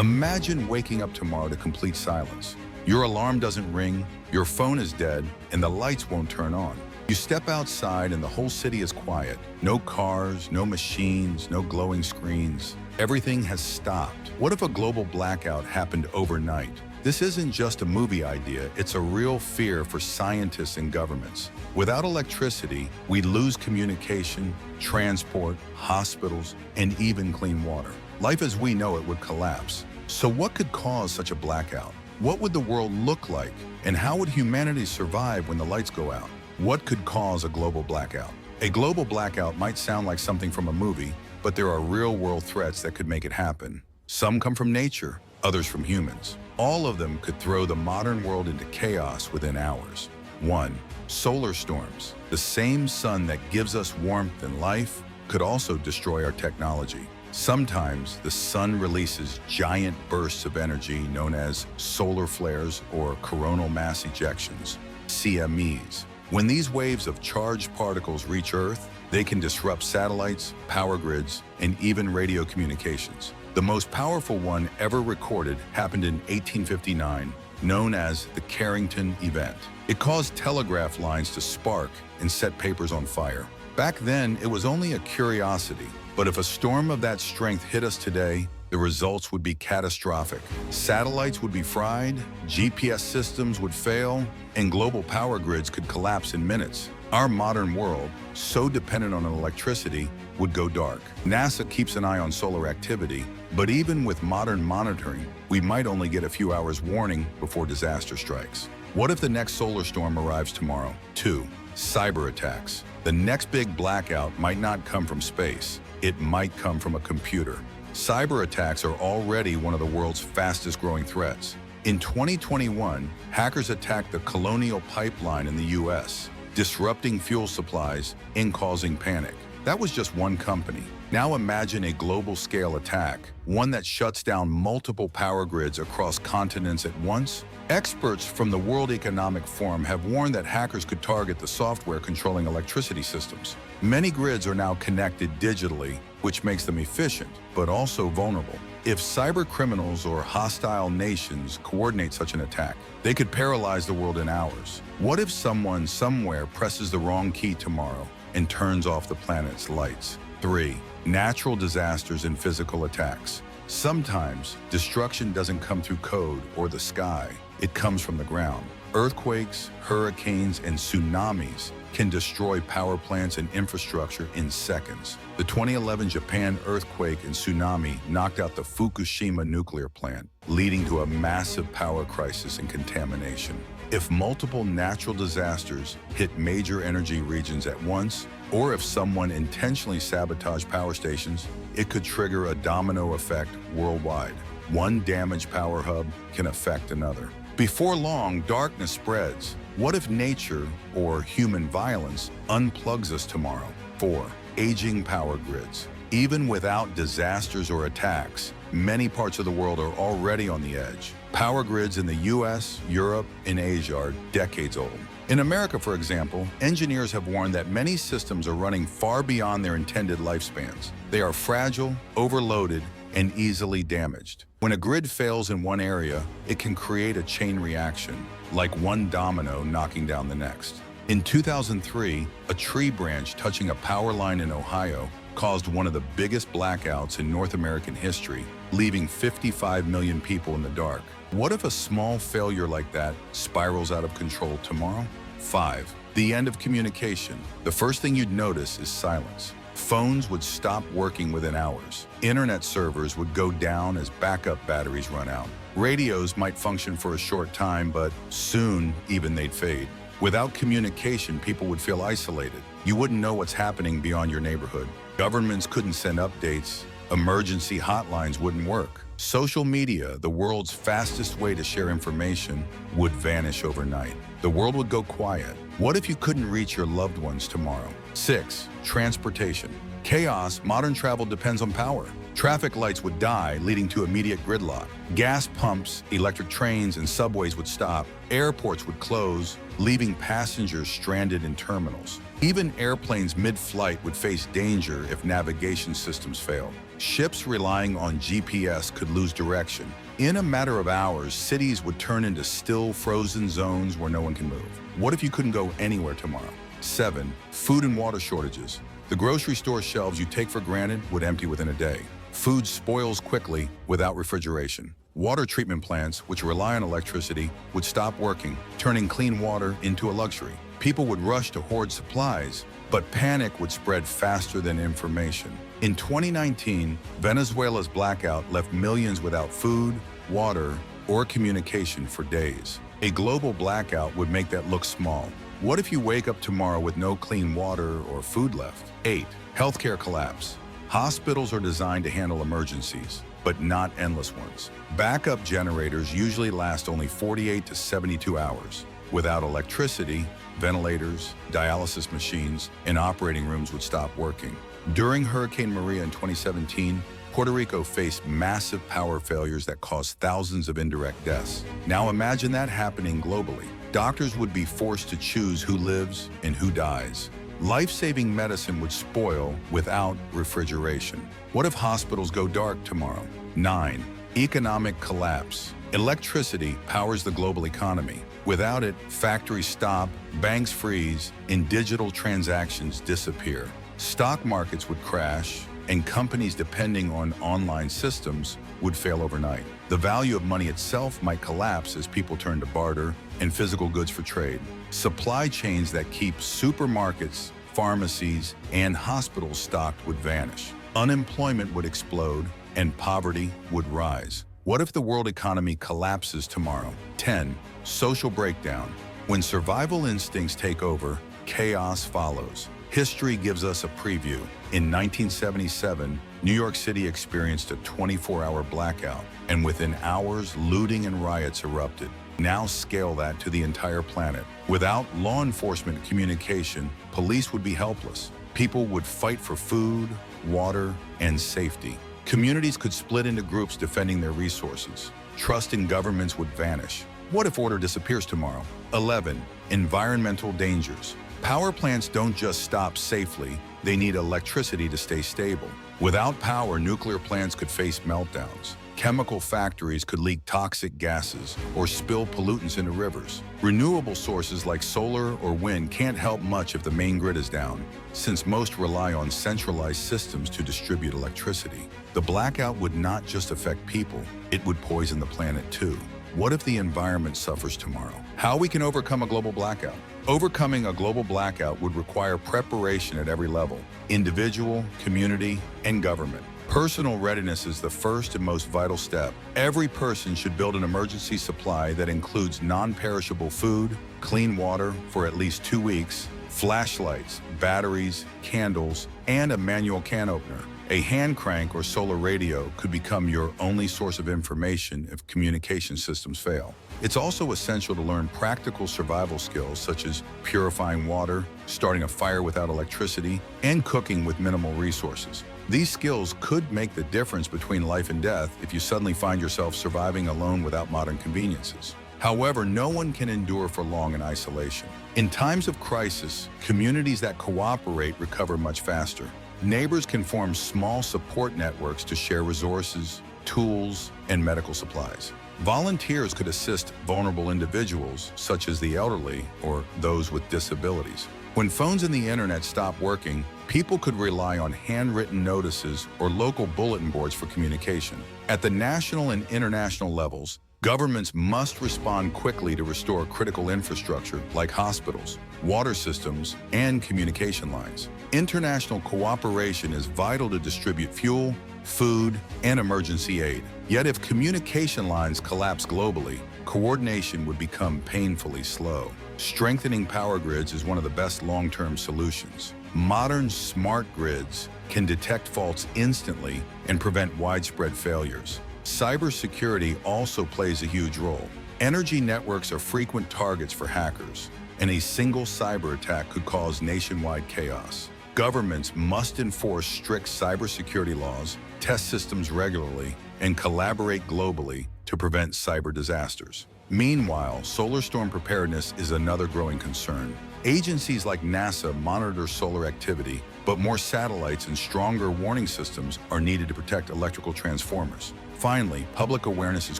Imagine waking up tomorrow to complete silence. Your alarm doesn't ring, your phone is dead, and the lights won't turn on. You step outside and the whole city is quiet. No cars, no machines, no glowing screens. Everything has stopped. What if a global blackout happened overnight? This isn't just a movie idea, it's a real fear for scientists and governments. Without electricity, we'd lose communication, transport, hospitals, and even clean water. Life as we know it would collapse. So what could cause such a blackout? What would the world look like? And how would humanity survive when the lights go out? What could cause a global blackout? A global blackout might sound like something from a movie, but there are real-world threats that could make it happen. Some come from nature, others from humans. All of them could throw the modern world into chaos within hours. 1. Solar storms. The same sun that gives us warmth and life could also destroy our technology. Sometimes the sun releases giant bursts of energy known as solar flares or coronal mass ejections, CMEs. When these waves of charged particles reach Earth, they can disrupt satellites, power grids, and even radio communications. The most powerful one ever recorded happened in 1859, known as the Carrington Event. It caused telegraph lines to spark and set papers on fire. Back then, it was only a curiosity. But if a storm of that strength hit us today, the results would be catastrophic. Satellites would be fried, GPS systems would fail, and global power grids could collapse in minutes. Our modern world, so dependent on electricity, would go dark. NASA keeps an eye on solar activity, but even with modern monitoring, we might only get a few hours warning before disaster strikes. What if the next solar storm arrives tomorrow? 2. Cyberattacks. The next big blackout might not come from space. It might come from a computer. Cyber attacks are already one of the world's fastest growing threats. In 2021, hackers attacked the Colonial pipeline in the US, disrupting fuel supplies and causing panic. That was just one company. Now imagine a global scale attack, one that shuts down multiple power grids across continents at once. Experts from the World Economic Forum have warned that hackers could target the software controlling electricity systems. Many grids are now connected digitally, which makes them efficient, but also vulnerable. If cyber criminals or hostile nations coordinate such an attack, they could paralyze the world in hours. What if someone somewhere presses the wrong key tomorrow and turns off the planet's lights? 3. Natural disasters and physical attacks. Sometimes, destruction doesn't come through code or the sky. It comes from the ground. Earthquakes, hurricanes, and tsunamis can destroy power plants and infrastructure in seconds. The 2011 Japan earthquake and tsunami knocked out the Fukushima nuclear plant, leading to a massive power crisis and contamination. If multiple natural disasters hit major energy regions at once, or if someone intentionally sabotaged power stations, it could trigger a domino effect worldwide. One damaged power hub can affect another. Before long, darkness spreads. What if nature, or human violence, unplugs us tomorrow? 4. Aging power grids. Even without disasters or attacks, many parts of the world are already on the edge. Power grids in the US, Europe, and Asia are decades old. In America, for example, engineers have warned that many systems are running far beyond their intended lifespans. They are fragile, overloaded, and easily damaged. When a grid fails in one area, it can create a chain reaction, like one domino knocking down the next. In 2003, a tree branch touching a power line in Ohio caused one of the biggest blackouts in North American history, leaving 55 million people in the dark. What if a small failure like that spirals out of control tomorrow? 5. The end of communication. The first thing you'd notice is silence. Phones would stop working within hours. Internet servers would go down as backup batteries run out. Radios might function for a short time, but soon even they'd fade. Without communication, people would feel isolated. You wouldn't know what's happening beyond your neighborhood. Governments couldn't send updates. Emergency hotlines wouldn't work. Social media, the world's fastest way to share information, would vanish overnight. The world would go quiet. What if you couldn't reach your loved ones tomorrow? 6. Transportation. Chaos, modern travel depends on power. Traffic lights would die, leading to immediate gridlock. Gas pumps, electric trains, and subways would stop. Airports would close, leaving passengers stranded in terminals. Even airplanes mid-flight would face danger if navigation systems failed. Ships relying on GPS could lose direction. In a matter of hours, cities would turn into still, frozen zones where no one can move. What if you couldn't go anywhere tomorrow? 7. Food and water shortages. The grocery store shelves you take for granted would empty within a day. Food spoils quickly without refrigeration. Water treatment plants, which rely on electricity, would stop working, turning clean water into a luxury. People would rush to hoard supplies, but panic would spread faster than information. In 2019, Venezuela's blackout left millions without food, water, or communication for days. A global blackout would make that look small. What if you wake up tomorrow with no clean water or food left? 8. Healthcare collapse. Hospitals are designed to handle emergencies, but not endless ones. Backup generators usually last only 48 to 72 hours. Without electricity, ventilators, dialysis machines, and operating rooms would stop working. During Hurricane Maria in 2017, Puerto Rico faced massive power failures that caused thousands of indirect deaths. Now imagine that happening globally. Doctors would be forced to choose who lives and who dies. Life-saving medicine would spoil without refrigeration. What if hospitals go dark tomorrow? 9. Economic collapse. Electricity powers the global economy. Without it, factories stop, banks freeze, and digital transactions disappear. Stock markets would crash, and companies depending on online systems would fail overnight. The value of money itself might collapse as people turn to barter and physical goods for trade. Supply chains that keep supermarkets, pharmacies, and hospitals stocked would vanish. Unemployment would explode, and poverty would rise. What if the world economy collapses tomorrow? 10. Social breakdown. When survival instincts take over, chaos follows. History gives us a preview. In 1977, New York City experienced a 24-hour blackout, and within hours, looting and riots erupted. Now scale that to the entire planet. Without law enforcement communication, police would be helpless. People would fight for food, water, and safety. Communities could split into groups defending their resources. Trust in governments would vanish. What if order disappears tomorrow? 11. Environmental dangers. Power plants don't just stop safely, they need electricity to stay stable. Without power, nuclear plants could face meltdowns. Chemical factories could leak toxic gases or spill pollutants into rivers. Renewable sources like solar or wind can't help much if the main grid is down, since most rely on centralized systems to distribute electricity. The blackout would not just affect people, it would poison the planet too. What if the environment suffers tomorrow? How we can overcome a global blackout? Overcoming a global blackout would require preparation at every level: individual, community, and government. Personal readiness is the first and most vital step. Every person should build an emergency supply that includes non-perishable food, clean water for at least 2 weeks, flashlights, batteries, candles, and a manual can opener. A hand crank or solar radio could become your only source of information if communication systems fail. It's also essential to learn practical survival skills such as purifying water, starting a fire without electricity, and cooking with minimal resources. These skills could make the difference between life and death if you suddenly find yourself surviving alone without modern conveniences. However, no one can endure for long in isolation. In times of crisis, communities that cooperate recover much faster. Neighbors can form small support networks to share resources, tools, and medical supplies. Volunteers could assist vulnerable individuals, such as the elderly or those with disabilities. When phones and the internet stop working, people could rely on handwritten notices or local bulletin boards for communication. At the national and international levels, governments must respond quickly to restore critical infrastructure like hospitals, water systems, and communication lines. International cooperation is vital to distribute fuel, food, and emergency aid. Yet if communication lines collapse globally, coordination would become painfully slow. Strengthening power grids is one of the best long-term solutions. Modern smart grids can detect faults instantly and prevent widespread failures. Cybersecurity also plays a huge role. Energy networks are frequent targets for hackers, and a single cyber attack could cause nationwide chaos. Governments must enforce strict cybersecurity laws, test systems regularly, and collaborate globally to prevent cyber disasters. Meanwhile, solar storm preparedness is another growing concern. Agencies like NASA monitor solar activity, but more satellites and stronger warning systems are needed to protect electrical transformers. Finally, public awareness is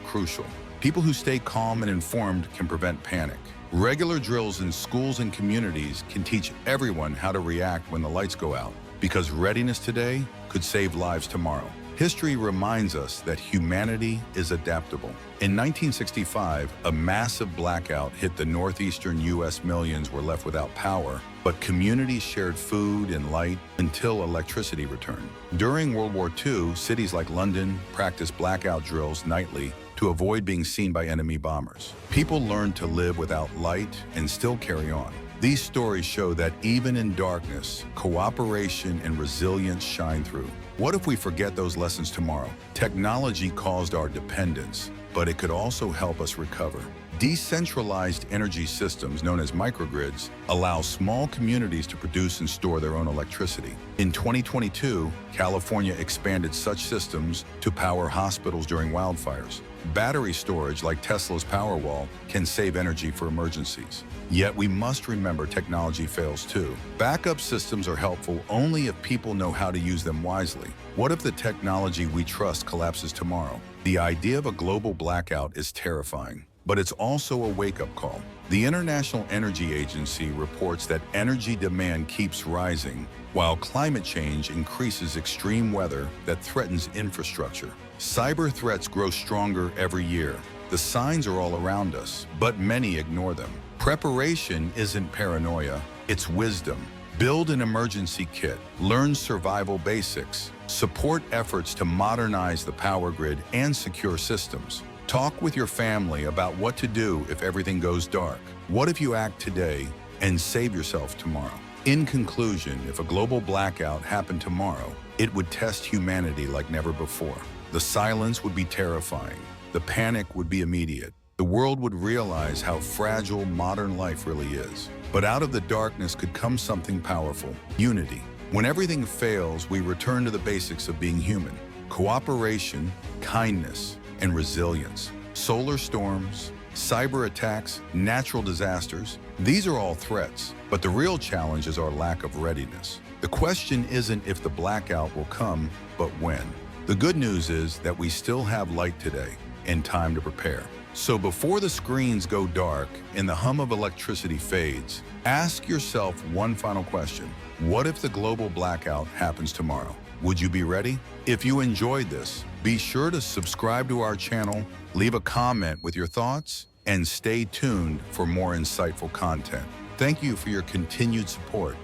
crucial. People who stay calm and informed can prevent panic. Regular drills in schools and communities can teach everyone how to react when the lights go out, because readiness today could save lives tomorrow. History reminds us that humanity is adaptable. In 1965, a massive blackout hit the northeastern U.S. Millions were left without power, but communities shared food and light until electricity returned. During World War II, cities like London practiced blackout drills nightly to avoid being seen by enemy bombers. People learned to live without light and still carry on. These stories show that even in darkness, cooperation and resilience shine through. What if we forget those lessons tomorrow? Technology caused our dependence, but it could also help us recover. Decentralized energy systems, known as microgrids, allow small communities to produce and store their own electricity. In 2022, California expanded such systems to power hospitals during wildfires. Battery storage, like Tesla's Powerwall, can save energy for emergencies. Yet we must remember technology fails too. Backup systems are helpful only if people know how to use them wisely. What if the technology we trust collapses tomorrow? The idea of a global blackout is terrifying, but it's also a wake-up call. The International Energy Agency reports that energy demand keeps rising, while climate change increases extreme weather that threatens infrastructure. Cyber threats grow stronger every year. The signs are all around us, but many ignore them. Preparation isn't paranoia, it's wisdom. Build an emergency kit, learn survival basics, support efforts to modernize the power grid and secure systems. Talk with your family about what to do if everything goes dark. What if you act today and save yourself tomorrow? In conclusion, if a global blackout happened tomorrow, it would test humanity like never before. The silence would be terrifying. The panic would be immediate. The world would realize how fragile modern life really is. But out of the darkness could come something powerful: unity. When everything fails, we return to the basics of being human: cooperation, kindness, and resilience. Solar storms, cyber attacks, natural disasters, these are all threats, but the real challenge is our lack of readiness. The question isn't if the blackout will come, but when. The good news is that we still have light today and time to prepare. So before the screens go dark and the hum of electricity fades, ask yourself one final question. What if the global blackout happens tomorrow? Would you be ready? If you enjoyed this, be sure to subscribe to our channel, leave a comment with your thoughts, and stay tuned for more insightful content. Thank you for your continued support.